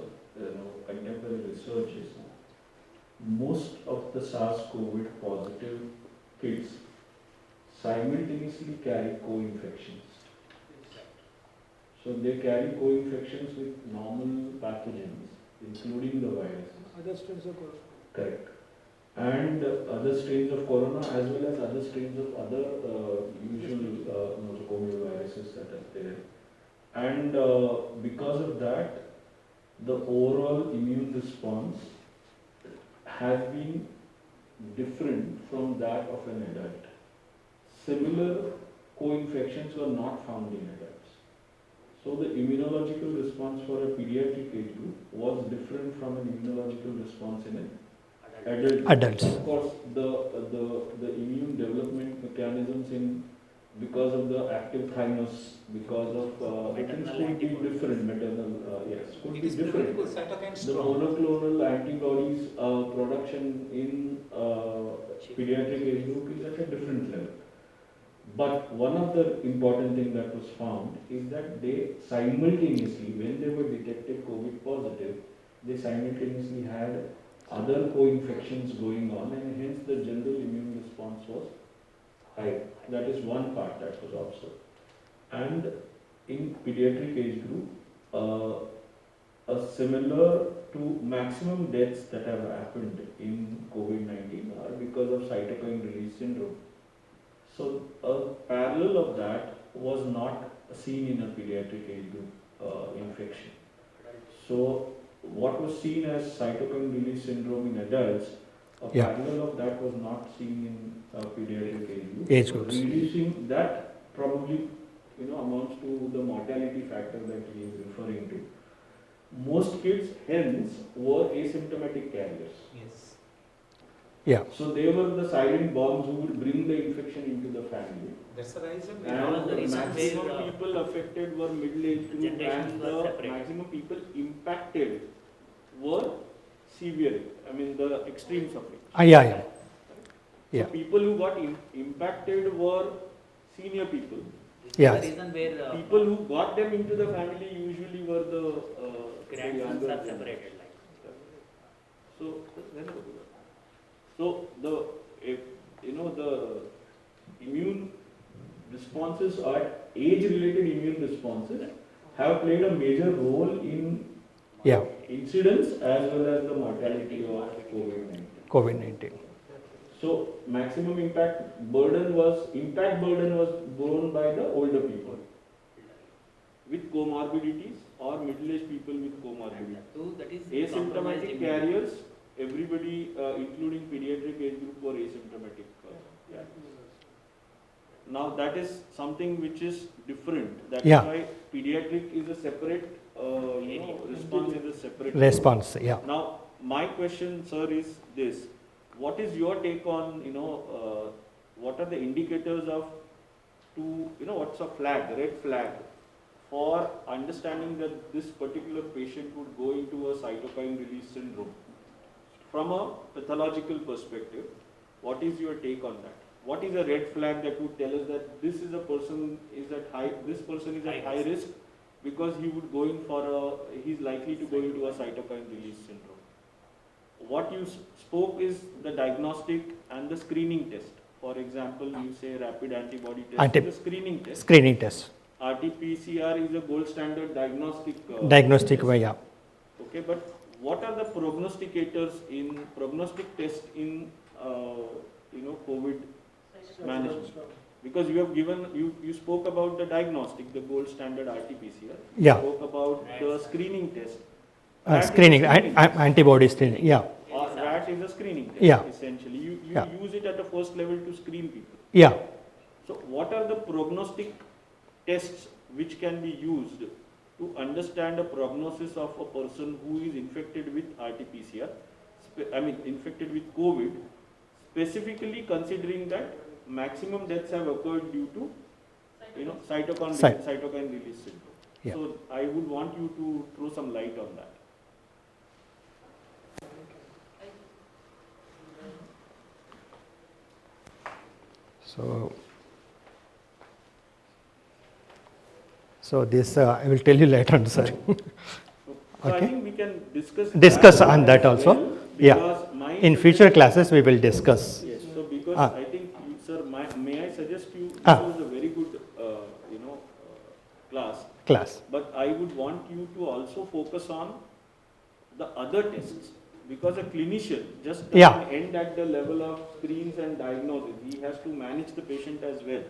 contemporary research is most of the SARS-CoV positive kids simultaneously carry co-infections. So they carry co-infections with normal pathogens, including the viruses. other strains of corona. Correct. And other strains of corona as well as other strains of other usual nosocomial viruses that are there. And because of that, the overall immune response has been different from that of an adult. Similar co-infections were not found in adults. So the immunological response for a pediatric age group was different from an immunological response in an adult. Adults. Of course, the immune development mechanisms because of the active thymus, because of things could be different, maternal, yes, could It be is different. preventing cytokine The storm. monoclonal antibodies production in pediatric age group is at a different level. But one of the important thing that was found is that they simultaneously, when they were detected COVID positive, they simultaneously had other co-infections going on, and hence the general immune response was high. That is one part that was observed. And in pediatric age group, a similar to maximum deaths that have happened in COVID-19 are because of cytokine release syndrome. So a parallel of that was not seen in a pediatric age group infection. So what was seen as cytokine release syndrome in adults, a Yeah. parallel of that was not seen in pediatric age group. Age groups. Reducing that probably amounts to the mortality factor that he is referring to. Most kids hence were asymptomatic carriers. Yes. Yeah. So they were the silent bombs who would bring the infection into the family. That's the reason. And the the reason maximum where, people affected were middle-aged group, generations and were the separate. maximum people impacted were severe. I mean the extremes of it. Yeah, yeah. So Yeah. people who got impacted were senior people. Yeah. The reason where People who got them into the family usually were the grandsons younger are generation. separated. Like. So the the immune responses or age-related immune responses have played a major role in Yeah. incidence as well as the mortality of COVID-19. COVID-19. So maximum impact burden was borne by the older people with comorbidities or middle-aged people with comorbidities. So that is compromised Asymptomatic immunity. carriers, everybody, including pediatric age group, were asymptomatic carriers. Now that is something which is different. That's Yeah. why pediatric is a separate, response is a separate. Response. Yeah. Now my question, sir, is this: what is your take on, what are the indicators of what's a flag, red flag, for understanding that this particular patient would go into a cytokine release syndrome? From a pathological perspective, what is your take on that? What is a red flag that would tell us that this is a person is at high risk because he would go in he's likely to go into a cytokine release syndrome? What you spoke is the diagnostic and the screening test. For example, you say rapid antibody test is a screening test. Screening test. RT-PCR is a gold standard diagnostic. Diagnostic way. Yeah. Okay, but what are the prognostic tests in COVID management? Because you have given you spoke about the diagnostic, the gold standard RT-PCR. Yeah. You spoke about the screening test. Screening. Antibody screening. Yeah. Or RAT is a screening test. Yeah. Essentially, you Yeah. use it at the first level to screen people. Yeah. So, what are the prognostic tests which can be used to understand a prognosis of a person who is infected with RT-PCR, infected with COVID, specifically considering that maximum deaths have occurred due to, cytokine release syndrome. Yeah. So, I would want you to throw some light on that. So this I will tell you later on, sir. So I Okay. think we can discuss On that as also. well, Yeah. because my In future classes, we will discuss. Yes, so because Ah. I think, sir, may I suggest you, Ah. this was a very good, class, Class. I would want you to also focus on the other tests, because a clinician just doesn't Yeah. end at the level of screens and diagnosis. He has to manage the patient as well.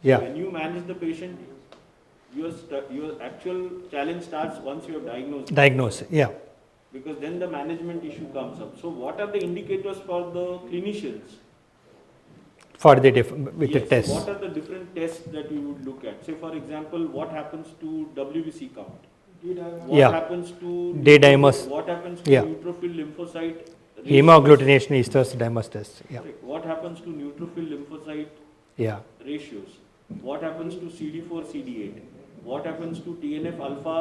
Yeah. When you manage the patient, your actual challenge starts once you have diagnosed. Diagnose. Yeah. Because then the management issue comes up. So what are the indicators for the clinicians? For the with the Yes, test. what are the different tests that you would look at? Say for example, what happens to WBC count? What Yeah. happens to D-dimers. What happens to Yeah. neutrophil lymphocyte? ratios? Hemagglutination ethers dimers test. Yeah. Correct. What happens to neutrophil lymphocyte Yeah. ratios? What happens to CD4, CD8? What happens to TNF alpha?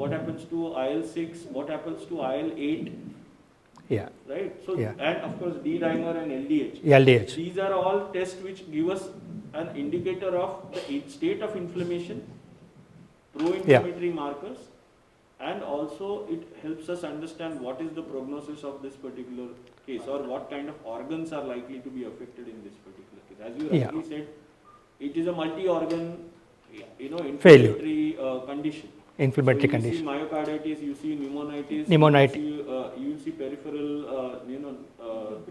What happens to IL-6? What happens to IL-8? Yeah. Right? So, Yeah. and of course D-dimer and LDH. LDH. These are all tests which give us an indicator of the state of inflammation, pro-inflammatory markers, and also it helps us understand what is the prognosis of this particular case, or what kind of organs are likely to be affected in this particular case. As you Yeah. rightly said, it is a multi-organ, Failure. inflammatory condition. Inflammatory So you condition. see myocarditis, you see pneumonitis, Pneumonitis. you see peripheral,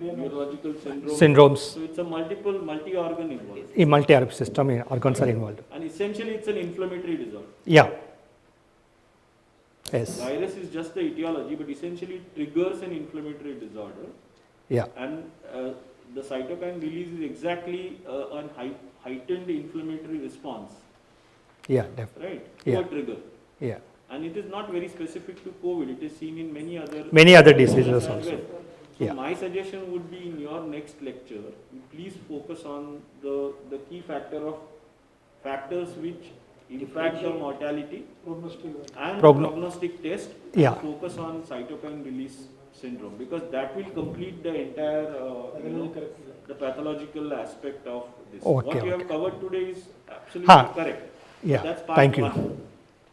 neurological syndrome. Syndromes, So it's a multi-organ involved. in multi-organ system, organs are involved. And essentially it's an inflammatory disorder. Yeah. Yes. Virus is just the etiology, but essentially it triggers an inflammatory disorder. Yeah. And the cytokine release is exactly a heightened inflammatory response, Yeah. Definitely. right? To Yeah. a trigger. Yeah. And it is not very specific to COVID, it is seen in many other Diseases as also. well. So Yeah. my suggestion would be in your next lecture, please focus on the key factors which impact the mortality and prognostic test, and Yeah. focus on cytokine release syndrome, because that will complete the entire the pathological aspect of this. Okay, What you have okay. covered today is absolutely Huh. correct. Yeah. That's part Thank you. one.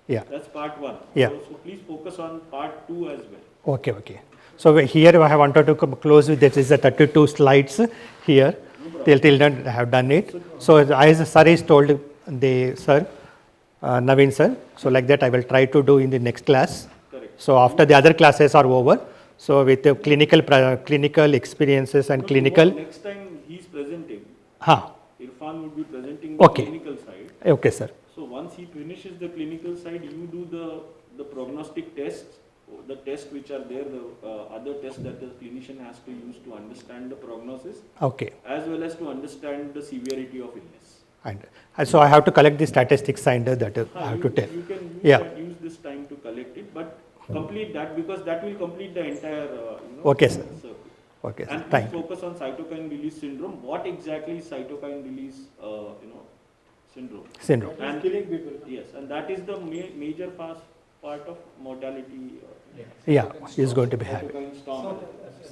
Yeah. That's part one. Yeah. So please focus on part two as well. Okay. Okay. So here I wanted to close with this is the 32 slides here. Till then I have done it. So as sir is told, Naveen sir. So like that I will try to do in the next class. Correct. So after the other classes are over, so with the clinical experiences and clinical. Next time he's presenting, Ha. Irfan would be presenting the Okay. clinical side. Okay, sir. So once he finishes the clinical side, you do the prognostic tests, the tests which are there, the other tests that the clinician has to use to understand the prognosis, Okay. as well as to understand the severity of illness. And so I have to collect the statistics and that I have to tell. You can Yeah. use this time to collect it, but complete that, because that will complete the entire Okay, sir. circle. Okay, sir. And please Thank you. focus on cytokine release syndrome. What exactly is cytokine release syndrome? Syndrome. And killing people. yes, and that is the major part of mortality. Yeah, is going to be having. Cytokine storm. So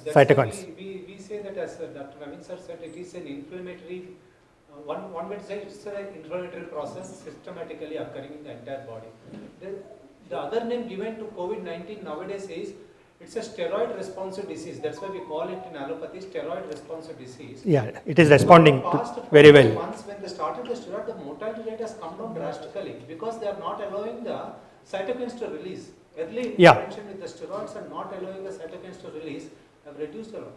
that's Cytokines. why we say that, as Dr. Naveen sir said, it is an inflammatory, one would say it's an inflammatory process systematically occurring in the entire body. The other name given to COVID-19 nowadays is it's a steroid responsive disease. That's why we call it in allopathy steroid responsive disease. Yeah, it is responding For the past very well. months when they started the steroid, the mortality rate has come down drastically because they are not allowing the cytokines to release. Early Yeah. intervention with the steroids and not allowing the cytokines to release have reduced a lot.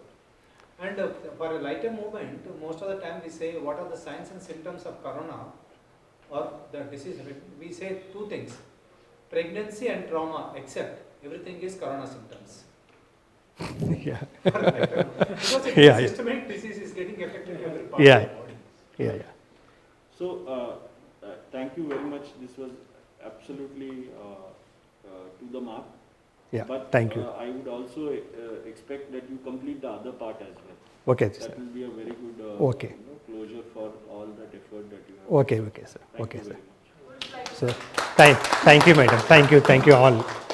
And for a lighter movement, most of the time we say what are the signs and symptoms of corona or the disease. We say two things, pregnancy and trauma, except everything is corona symptoms. Yeah, Because it's Yeah, a yeah. systemic disease is getting affected in every part Yeah. of the body. yeah. So thank you very much. This was absolutely to the mark. Yeah, But thank you. I would also expect that you complete the other part as well. Okay, sir. That will be a very good Okay. closure for all that effort that you have. Okay, sir. Thank Okay, you sir. very much. So, thank you, madam. Thank you all.